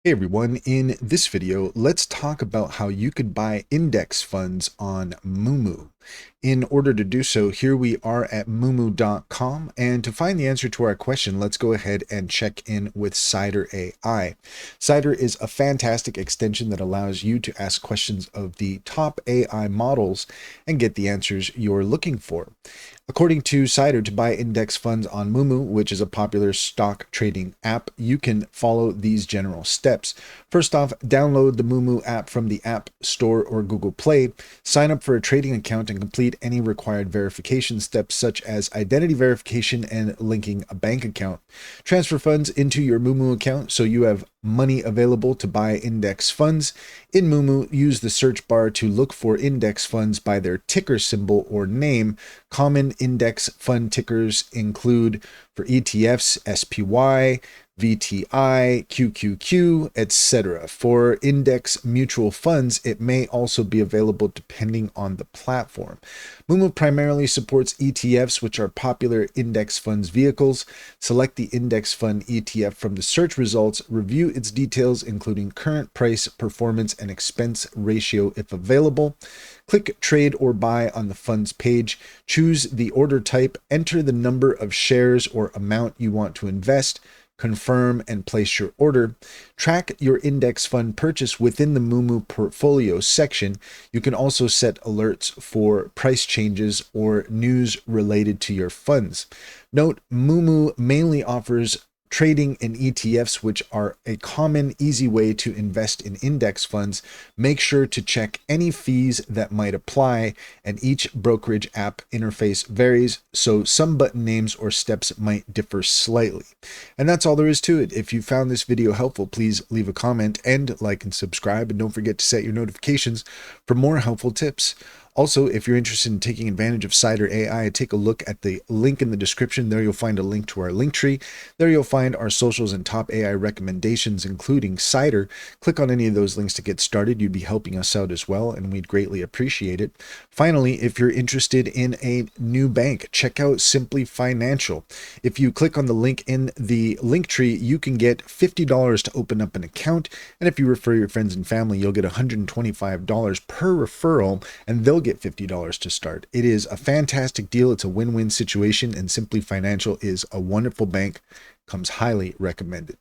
Hey everyone, in this video, let's talk about how you could buy index funds on Moomoo. In order to do so, here we are at moomoo.com, and to find the answer to our question, let's go ahead and check in with Cider AI. Cider is a fantastic extension that allows you to ask questions of the top AI models and get the answers you're looking for. According to Cider, to buy index funds on Moomoo, which is a popular stock trading app, you can follow these general steps. First off, download the Moomoo app from the App Store or Google Play, sign up for a trading account, and complete any required verification steps such as identity verification and linking a bank account. Transfer funds into your Moomoo account so you have money available to buy index funds. In Moomoo, use the search bar to look for index funds by their ticker symbol or name. Common index fund tickers include for ETFs, SPY, VTI, QQQ, etc. For index mutual funds, it may also be available depending on the platform. Moomoo primarily supports ETFs, which are popular index funds vehicles. Select the index fund ETF from the search results, review its details, including current price, performance, and expense ratio if available. Click Trade or Buy on the funds page. Choose the order type, enter the number of shares or amount you want to invest, confirm and place your order. Track your index fund purchase within the Moomoo portfolio section. You can also set alerts for price changes or news related to your funds. Note, Moomoo mainly offers trading in ETFs, which are a common, easy way to invest in index funds. Make sure to check any fees that might apply, and each brokerage app interface varies, so some button names or steps might differ slightly. And that's all there is to it. If you found this video helpful, please leave a comment and like and subscribe, and don't forget to set your notifications for more helpful tips. Also, if you're interested in taking advantage of Cider AI, take a look at the link in the description. There you'll find a link to our link tree. There you'll find our socials and top AI recommendations, including Cider. Click on any of those links to get started. You'd be helping us out as well, and we'd greatly appreciate it. Finally, if you're interested in a new bank, check out Simply Financial. If you click on the link in the link tree, you can get $50 to open up an account, and if you refer your friends and family, you'll get $125 per referral, and they'll get $50 to start. It is a fantastic deal. It's a win-win situation, and Simply Financial is a wonderful bank. Comes highly recommended.